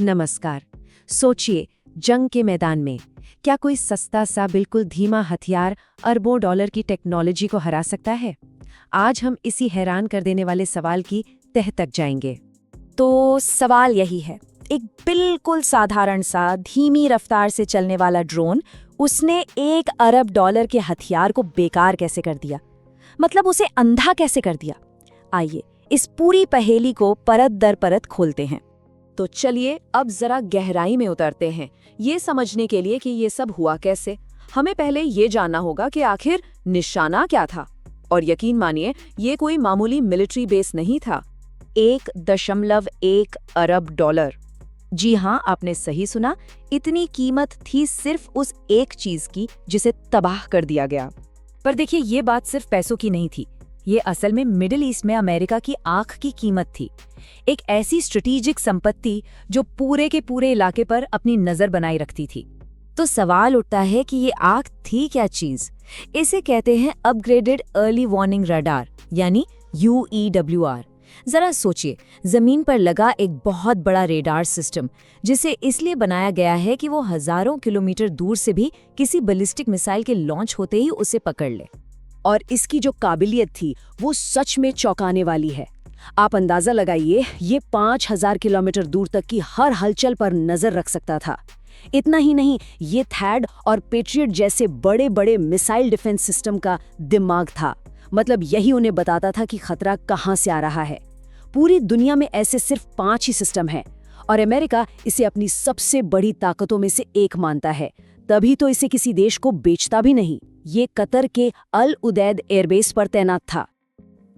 नमस्कार। सोचिए, जंग के मैदान में क्या कोई सस्ता सा बिल्कुल धीमा हथियार अरबों डॉलर की टेक्नोलॉजी को हरा सकता है? आज हम इसी हैरान कर देने वाले सवाल की तह तक जाएंगे। तो सवाल यही है, एक बिल्कुल साधारण सा धीमी रफ्तार से चलने वाला ड्रोन उसने 1 अरब डॉलर के हथियार को बेकार कैसे कर दिया? मतलब उसे अंधा कैसे कर दिया? आइए इस पूरी पहेली को परत दर परत खोलते हैं। तो चलिए अब जरा गहराई में उतरते हैं, ये समझने के लिए कि ये सब हुआ कैसे। हमें पहले ये जानना होगा कि आखिर निशाना क्या था। और यकीन मानिए, ये कोई मामूली मिलिट्री बेस नहीं था। 1.1 अरब डॉलर। जी हाँ, आपने सही सुना। इतनी कीमत थी सिर्फ उस एक चीज की जिसे तबाह कर दिया गया। पर देखिए, ये बात सिर्फ पैसों की नहीं थी। ये असल में मिडिल ईस्ट में अमेरिका की आंख की कीमत थी। एक ऐसी स्ट्रेटेजिक संपत्ति जो पूरे के पूरे इलाके पर अपनी नजर बनाए रखती थी। तो सवाल उठता है कि ये आंख थी क्या चीज? इसे कहते हैं अपग्रेडेड अर्ली वार्निंग रडार, यानी UEWR। जरा सोचिए, जमीन पर लगा एक बहुत बड़ा रेडार सिस्टम, जिसे इसलिए बनाया गया है कि वो हजारों किलोमीटर दूर से भी किसी बैलिस्टिक मिसाइल के लॉन्च होते ही उसे पकड़ ले। और इसकी जो काबिलियत थी वो सच में चौंकाने वाली है। आप अंदाजा लगाइए, ये 5000 किलोमीटर दूर तक की हर हलचल पर नजर रख सकता था। इतना ही नहीं, ये थैड और पेट्रियट जैसे बड़े बड़े मिसाइल डिफेंस सिस्टम का दिमाग था। मतलब यही उन्हें बताता था कि खतरा कहां से आ रहा है। पूरी दुनिया में ऐसे सिर्फ 5 ही सिस्टम हैं और अमेरिका इसे अपनी सबसे बड़ी ताकतों में से एक मानता है। तभी तो इसे किसी देश को बेचता भी नहीं। ये कतर के अल उदैद एयरबेस पर तैनात था।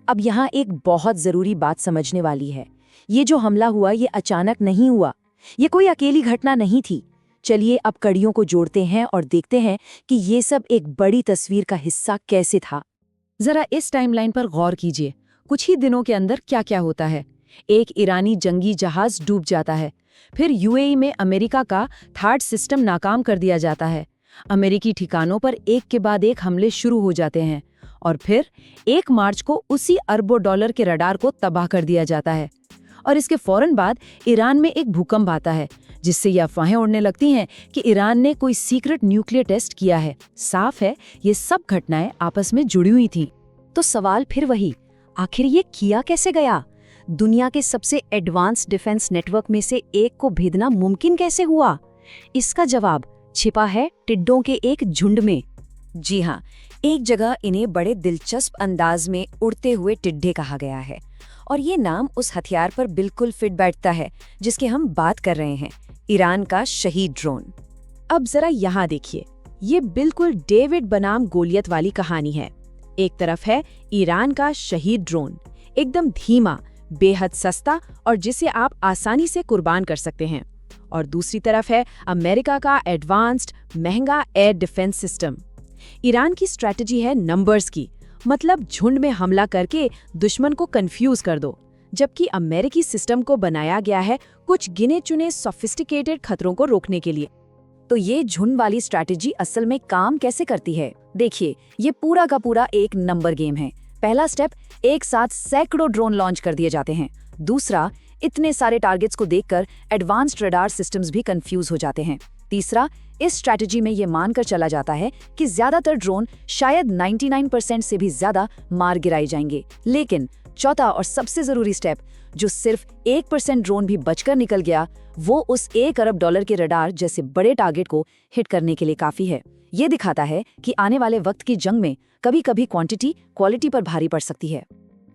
अब यहाँ एक बहुत जरूरी बात समझने वाली है। ये जो हमला हुआ, ये अचानक नहीं हुआ। ये कोई अकेली घटना नहीं थी। चलिए अब कड़ियों को जोड़ते हैं और देखते हैं कि ये सब एक बड़ी तस्वीर का हिस्सा कैसे था। जरा इस टाइमलाइन पर गौर कीजिए। कुछ ही दिनों के अंदर क्या क्या होता है। एक ईरानी जंगी जहाज डूब जाता है। फिर UAE में अमेरिका का थर्ड सिस्टम नाकाम कर दिया जाता है। अमेरिकी ठिकानों पर एक के बाद एक हमले शुरू हो जाते हैं और फिर 1 मार्च को उसी अरबों डॉलर के रडार को तबाह कर दिया जाता है। और इसके फौरन बाद ईरान में एक भूकंप आता है, जिससे ये अफवाहें उड़ने लगती हैं कि ईरान ने कोई सीक्रेट न्यूक्लियर टेस्ट किया है। साफ है, ये सब घटनाएं आपस में जुड़ी हुई थीं। तो सवाल फिर वही, आखिर ये किया कैसे गया? दुनिया के सबसे एडवांस डिफेंस नेटवर्क में से एक को भेदना मुमकिन कैसे हुआ? इसका जवाब छिपा है टिड्डों के एक झुंड में। जी हाँ, एक जगह इन्हें बड़े दिलचस्प अंदाज में उड़ते हुए टिड्डे कहा गया है। और ये नाम उस हथियार पर बिल्कुल फिट बैठता है जिसकी हम बात कर रहे हैं, ईरान का शहीद ड्रोन। अब जरा यहाँ देखिए, ये बिल्कुल डेविड बनाम गोलियत वाली कहानी है। एक तरफ है ईरान का शहीद ड्रोन, एकदम धीमा, बेहद सस्ता और जिसे आप आसानी से कुर्बान कर सकते हैं। और दूसरी तरफ है अमेरिका का एडवांस्ड महंगा एयर डिफेंस सिस्टम। ईरान की स्ट्रैटेजी है नंबर्स की, मतलब झुंड में हमला करके दुश्मन को कंफ्यूज कर दो, जबकि अमेरिकी सिस्टम को बनाया गया है कुछ गिने चुने सोफिस्टिकेटेड खतरों को रोकने के लिए। तो ये झुंड वाली स्ट्रैटेजी असल में काम कैसे करती है? देखिए, ये पूरा का पूरा एक नंबर गेम है। पहला स्टेप, एक साथ सैकड़ों ड्रोन लॉन्च कर दिए जाते हैं। दूसरा, इतने सारे टारगेट्स को देखकर एडवांस्ड रडार सिस्टम्स भी कंफ्यूज हो जाते हैं। तीसरा, इस स्ट्रैटेजी में ये मानकर चला जाता है कि ज्यादातर ड्रोन शायद 99% से भी ज्यादा मार गिराए जाएंगे। लेकिन चौथा और सबसे जरूरी स्टेप, जो सिर्फ 1% ड्रोन भी बचकर निकल गया, वो उस 1 अरब डॉलर के रडार जैसे बड़े टारगेट को हिट करने के लिए काफी है। ये दिखाता है कि आने वाले वक्त की जंग में कभी कभी क्वांटिटी क्वालिटी पर भारी पड़ सकती है।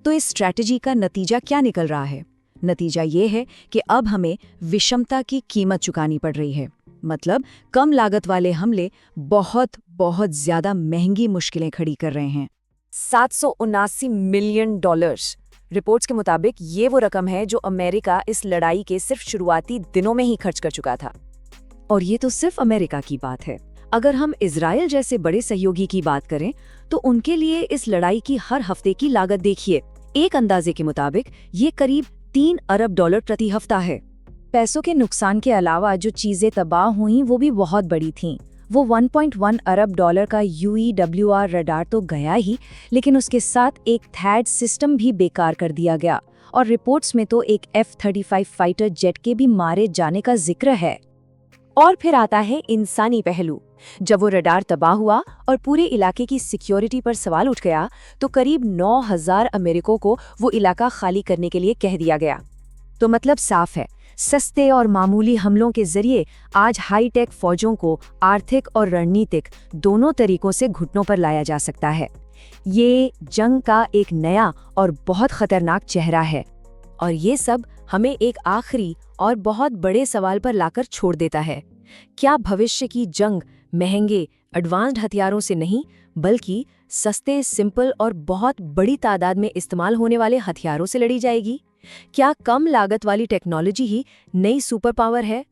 तो इस स्ट्रैटेजी का नतीजा क्या निकल रहा है? नतीजा ये है कि अब हमें विषमता की कीमत चुकानी पड़ रही है। मतलब कम लागत वाले हमले बहुत बहुत ज्यादा महंगी मुश्किलें खड़ी कर रहे हैं। 779 मिलियन डॉलर्स। रिपोर्ट्स के मुताबिक ये वो रकम है जो अमेरिका इस लड़ाई के सिर्फ शुरुआती दिनों में ही खर्च कर चुका था। और ये तो सिर्फ अमेरिका की बात है। अगर हम इजराइल जैसे बड़े सहयोगी की बात करें तो उनके लिए इस लड़ाई की हर हफ्ते की लागत देखिए। एक अंदाजे के मुताबिक ये करीब 3 अरब डॉलर प्रति हफ्ता है। पैसों के नुकसान के अलावा जो चीजें तबाह हुई वो भी बहुत बड़ी थीं। वो 1.1 अरब डॉलर का UEWR रडार तो गया ही, लेकिन उसके साथ एक थैड सिस्टम भी बेकार कर दिया गया और रिपोर्ट्स में तो एक F-35 फाइटर जेट के भी मारे जाने का जिक्र है। और फिर आता है इंसानी पहलू। जब वो रडार तबाह हुआ और पूरे इलाके की सिक्योरिटी पर सवाल उठ गया, तो करीब 9,000 अमेरिकों को वो इलाका खाली करने के लिए कह दिया गया। तो मतलब साफ है, सस्ते और मामूली हमलों के जरिए आज हाईटेक फौजों को आर्थिक और रणनीतिक दोनों तरीकों से घुटनों पर लाया जा सकता है। ये जंग का एक नया और बहुत खतरनाक चेहरा है। और ये सब हमें एक आखिरी और बहुत बड़े सवाल पर लाकर छोड़ देता है। क्या भविष्य की जंग महंगे एडवांस्ड हथियारों से नहीं, बल्कि सस्ते, सिंपल और बहुत बड़ी तादाद में इस्तेमाल होने वाले हथियारों से लड़ी जाएगी? क्या कम लागत वाली टेक्नोलॉजी ही नई सुपर पावर है?